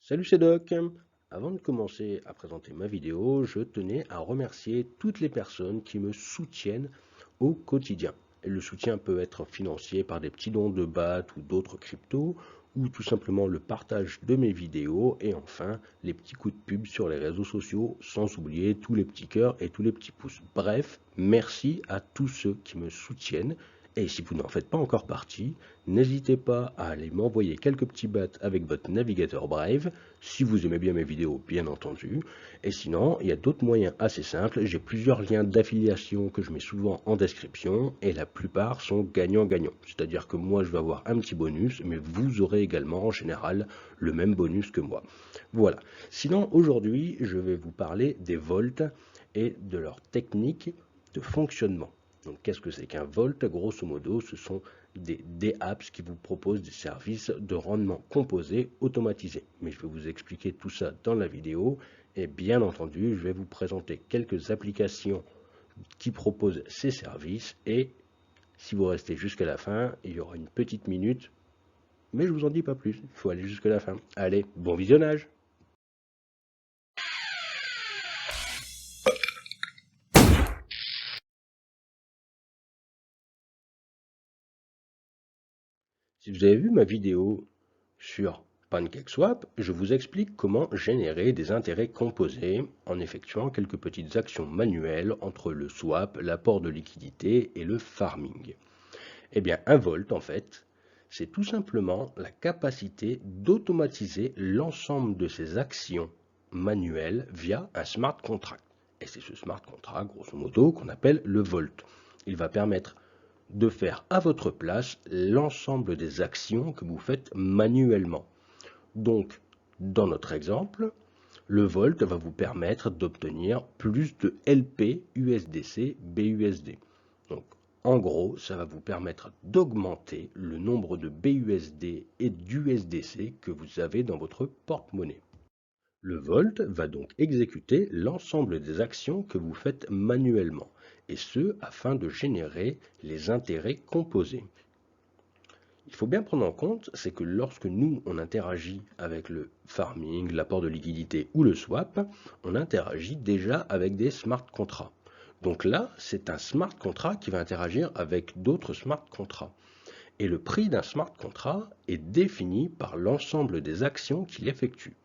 Salut, c'est Doc. Avant de commencer à présenter ma vidéo, je tenais à remercier toutes les personnes qui me soutiennent au quotidien. Et le soutien peut être financier par des petits dons de BAT ou d'autres cryptos, ou tout simplement le partage de mes vidéos, et enfin les petits coups de pub sur les réseaux sociaux, sans oublier tous les petits cœurs et tous les petits pouces. Bref, merci à tous ceux qui me soutiennent. Et si vous n'en faites pas encore partie, n'hésitez pas à aller m'envoyer quelques petits bats avec votre navigateur Brave, si vous aimez bien mes vidéos, bien entendu. Et sinon, il y a d'autres moyens assez simples. J'ai plusieurs liens d'affiliation que je mets souvent en description, et la plupart sont gagnant-gagnant. C'est-à-dire que moi, je vais avoir un petit bonus, mais vous aurez également, en général, le même bonus que moi. Voilà. Sinon, aujourd'hui, je vais vous parler des volts et de leur technique de fonctionnement. Donc, qu'est-ce que c'est qu'un volt? Grosso modo, ce sont des apps qui vous proposent des services de rendement composé automatisé. Mais je vais vous expliquer tout ça dans la vidéo. Et bien entendu, je vais vous présenter quelques applications qui proposent ces services. Et si vous restez jusqu'à la fin, il y aura une petite minute. Mais je vous en dis pas plus. Il faut aller jusqu'à la fin. Allez, bon visionnage! Si vous avez vu ma vidéo sur PancakeSwap, je vous explique comment générer des intérêts composés en effectuant quelques petites actions manuelles entre le swap, l'apport de liquidité et le farming. Eh bien, un volt, en fait, c'est tout simplement la capacité d'automatiser l'ensemble de ces actions manuelles via un smart contract. Et c'est ce smart contract, grosso modo, qu'on appelle le volt. Il va permettre de faire à votre place l'ensemble des actions que vous faites manuellement. Donc, dans notre exemple, le Volt va vous permettre d'obtenir plus de LP USDC BUSD. Donc, en gros, ça va vous permettre d'augmenter le nombre de BUSD et d'USDC que vous avez dans votre porte-monnaie. Le Volt va donc exécuter l'ensemble des actions que vous faites manuellement, et ce afin de générer les intérêts composés. Il faut bien prendre en compte, c'est que lorsque nous, on interagit avec le farming, l'apport de liquidité ou le swap, on interagit déjà avec des smart contracts. Donc là, c'est un smart contract qui va interagir avec d'autres smart contracts. Et le prix d'un smart contract est défini par l'ensemble des actions qu'il effectue.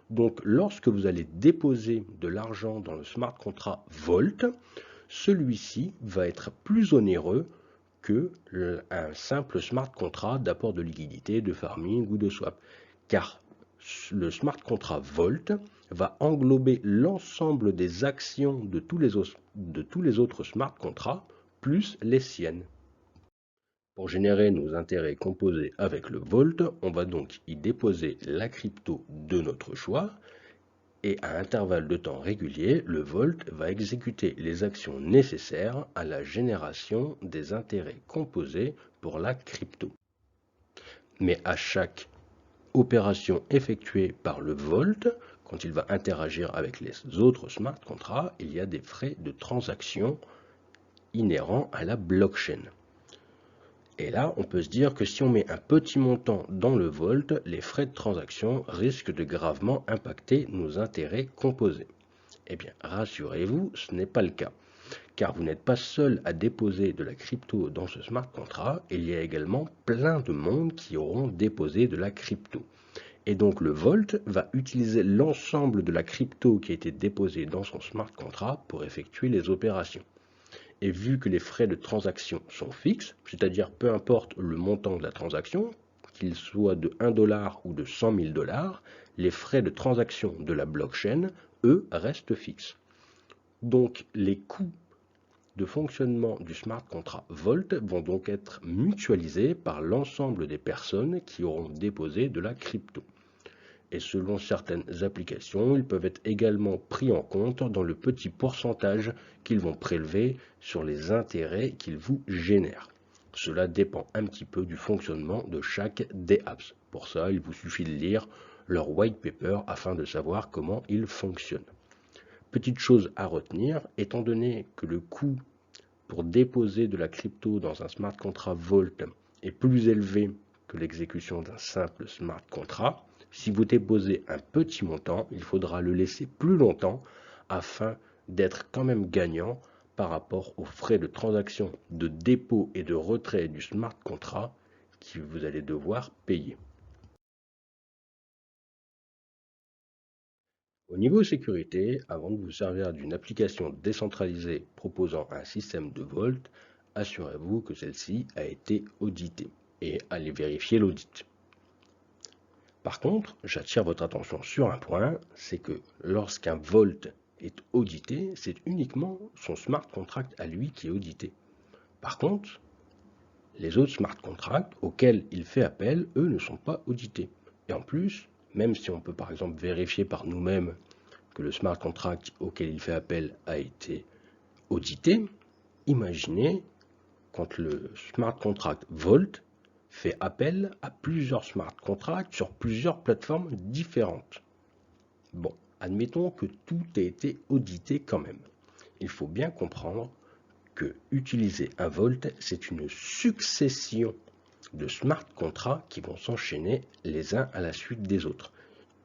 Donc lorsque vous allez déposer de l'argent dans le smart contract Volt, celui-ci va être plus onéreux qu'un simple smart contract d'apport de liquidité, de farming ou de swap. Car le smart contract Volt va englober l'ensemble des actions de tous les autres smart contracts, plus les siennes. Pour générer nos intérêts composés avec le Volt, on va donc y déposer la crypto de notre choix, et à intervalles de temps réguliers, le Volt va exécuter les actions nécessaires à la génération des intérêts composés pour la crypto. Mais à chaque opération effectuée par le Volt, quand il va interagir avec les autres smart contracts, il y a des frais de transaction inhérents à la blockchain. Et là, on peut se dire que si on met un petit montant dans le Volt, les frais de transaction risquent de gravement impacter nos intérêts composés. Eh bien, rassurez-vous, ce n'est pas le cas, car vous n'êtes pas seul à déposer de la crypto dans ce smart contract, il y a également plein de monde qui auront déposé de la crypto. Et donc le Volt va utiliser l'ensemble de la crypto qui a été déposée dans son smart contract pour effectuer les opérations. Et vu que les frais de transaction sont fixes, c'est-à-dire peu importe le montant de la transaction, qu'il soit de 1 dollar ou de 100 000 dollars, les frais de transaction de la blockchain, eux, restent fixes. Donc les coûts de fonctionnement du smart contract Volt vont donc être mutualisés par l'ensemble des personnes qui auront déposé de la crypto. Et selon certaines applications, ils peuvent être également pris en compte dans le petit pourcentage qu'ils vont prélever sur les intérêts qu'ils vous génèrent. Cela dépend un petit peu du fonctionnement de chaque des apps. Pour ça, il vous suffit de lire leur white paper afin de savoir comment ils fonctionnent. Petite chose à retenir, étant donné que le coût pour déposer de la crypto dans un smart contract Volt est plus élevé que l'exécution d'un simple smart contract, Si vous déposez un petit montant, il faudra le laisser plus longtemps afin d'être quand même gagnant par rapport aux frais de transaction, de dépôt et de retrait du smart contract que vous allez devoir payer. Au niveau sécurité, avant de vous servir d'une application décentralisée proposant un système de Vault, assurez-vous que celle-ci a été auditée et allez vérifier l'audit. Par contre, j'attire votre attention sur un point, c'est que lorsqu'un Vault est audité, c'est uniquement son smart contract à lui qui est audité. Par contre, les autres smart contracts auxquels il fait appel, eux, ne sont pas audités. Et en plus, même si on peut par exemple vérifier par nous-mêmes que le smart contract auquel il fait appel a été audité, imaginez quand le smart contract Vault fait appel à plusieurs smart contracts sur plusieurs plateformes différentes. Bon, admettons que tout ait été audité quand même. Il faut bien comprendre que utiliser un Vault, c'est une succession de smart contracts qui vont s'enchaîner les uns à la suite des autres,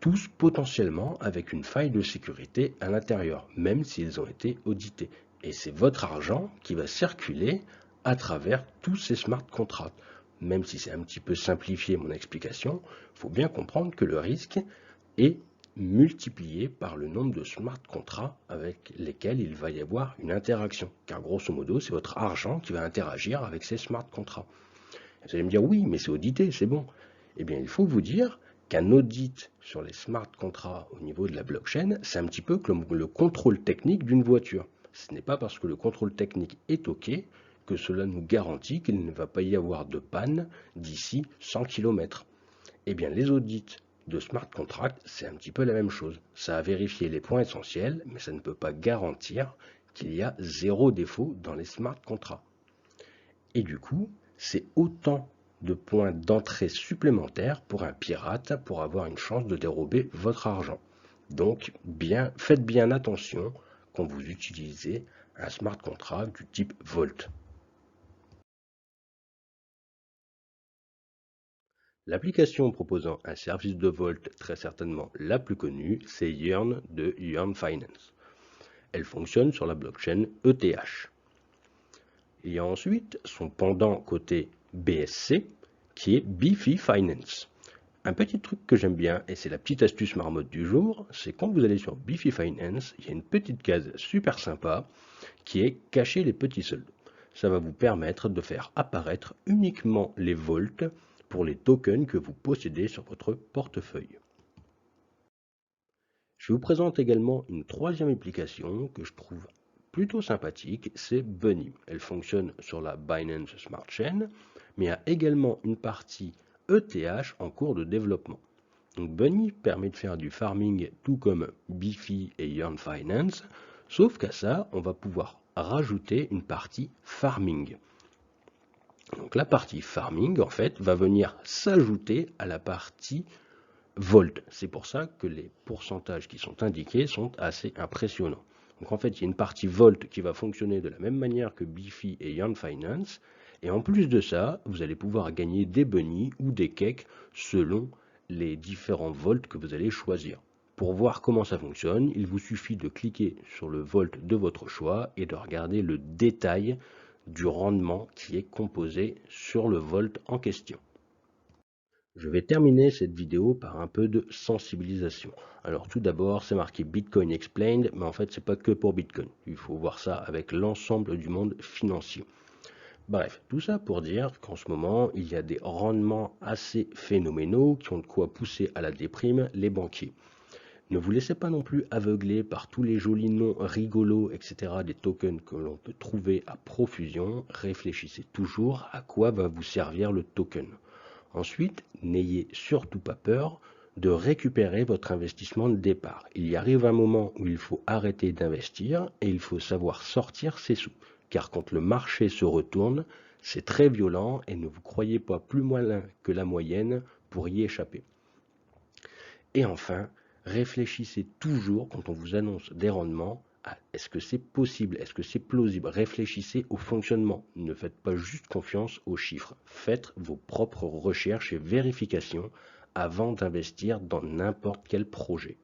tous potentiellement avec une faille de sécurité à l'intérieur, même s'ils ont été audités. Et c'est votre argent qui va circuler à travers tous ces smart contracts. Même si c'est un petit peu simplifié mon explication, il faut bien comprendre que le risque est multiplié par le nombre de smart contracts avec lesquels il va y avoir une interaction. Car grosso modo, c'est votre argent qui va interagir avec ces smart contracts. Vous allez me dire, oui, mais c'est audité, c'est bon. Eh bien, il faut vous dire qu'un audit sur les smart contracts au niveau de la blockchain, c'est un petit peu comme le contrôle technique d'une voiture. Ce n'est pas parce que le contrôle technique est OK que cela nous garantit qu'il ne va pas y avoir de panne d'ici 100 km. Eh bien, les audits de smart contracts, c'est un petit peu la même chose. Ça a vérifié les points essentiels, mais ça ne peut pas garantir qu'il y a zéro défaut dans les smart contracts. Et du coup, c'est autant de points d'entrée supplémentaires pour un pirate pour avoir une chance de dérober votre argent. Donc, faites bien attention quand vous utilisez un smart contract du type Vault. L'application proposant un service de Vault très certainement la plus connue, c'est Yearn de Yearn Finance. Elle fonctionne sur la blockchain ETH. Il y a ensuite son pendant côté BSC qui est Beefy Finance. Un petit truc que j'aime bien, et c'est la petite astuce marmotte du jour, c'est quand vous allez sur Beefy Finance, il y a une petite case super sympa qui est cacher les petits soldes. Ça va vous permettre de faire apparaître uniquement les volts pour les tokens que vous possédez sur votre portefeuille. Je vous présente également une troisième application que je trouve plutôt sympathique, c'est Bunny. Elle fonctionne sur la Binance Smart Chain, mais a également une partie ETH en cours de développement. Donc Bunny permet de faire du farming tout comme Beefy et Yearn Finance, sauf qu'à ça, on va pouvoir rajouter une partie farming. Donc la partie farming, en fait, va venir s'ajouter à la partie Volt. C'est pour ça que les pourcentages qui sont indiqués sont assez impressionnants. Donc en fait, il y a une partie Volt qui va fonctionner de la même manière que Beefy et Yearn Finance. Et en plus de ça, vous allez pouvoir gagner des bunnies ou des cakes selon les différents volts que vous allez choisir. Pour voir comment ça fonctionne, il vous suffit de cliquer sur le volt de votre choix et de regarder le détail du rendement qui est composé sur le volt en question. Je vais terminer cette vidéo par un peu de sensibilisation. Alors tout d'abord, c'est marqué Bitcoin Explained, mais en fait, c'est pas que pour Bitcoin. Il faut voir ça avec l'ensemble du monde financier. Bref, tout ça pour dire qu'en ce moment, il y a des rendements assez phénoménaux qui ont de quoi pousser à la déprime les banquiers. Ne vous laissez pas non plus aveugler par tous les jolis noms rigolos, etc. des tokens que l'on peut trouver à profusion. Réfléchissez toujours à quoi va vous servir le token. Ensuite, n'ayez surtout pas peur de récupérer votre investissement de départ. Il y arrive un moment où il faut arrêter d'investir et il faut savoir sortir ses sous. Car quand le marché se retourne, c'est très violent et ne vous croyez pas plus malin que la moyenne pour y échapper. Et enfin, réfléchissez toujours quand on vous annonce des rendements à est-ce que c'est possible, est-ce que c'est plausible. Réfléchissez au fonctionnement, ne faites pas juste confiance aux chiffres. Faites vos propres recherches et vérifications avant d'investir dans n'importe quel projet.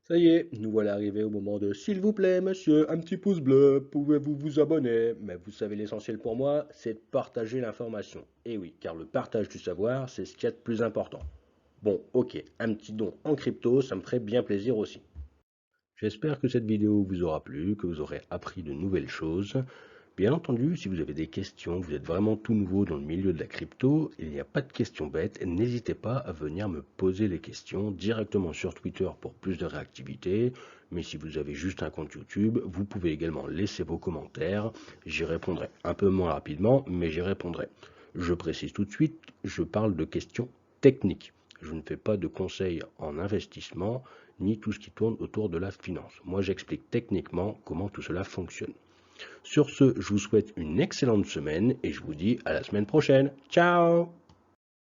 Ça y est, nous voilà arrivés au moment de s'il vous plaît, monsieur, un petit pouce bleu, pouvez-vous vous abonner? Mais vous savez, l'essentiel pour moi, c'est de partager l'information. Et oui, car le partage du savoir, c'est ce qu'il y a de plus important. Bon, ok, un petit don en crypto, ça me ferait bien plaisir aussi. J'espère que cette vidéo vous aura plu, que vous aurez appris de nouvelles choses. Bien entendu, si vous avez des questions, vous êtes vraiment tout nouveau dans le milieu de la crypto, il n'y a pas de questions bêtes, n'hésitez pas à venir me poser les questions directement sur Twitter pour plus de réactivité, mais si vous avez juste un compte YouTube, vous pouvez également laisser vos commentaires, j'y répondrai un peu moins rapidement, mais j'y répondrai. Je précise tout de suite, je parle de questions techniques. Je ne fais pas de conseils en investissement, ni tout ce qui tourne autour de la finance. Moi, j'explique techniquement comment tout cela fonctionne. Sur ce, je vous souhaite une excellente semaine et je vous dis à la semaine prochaine. Ciao!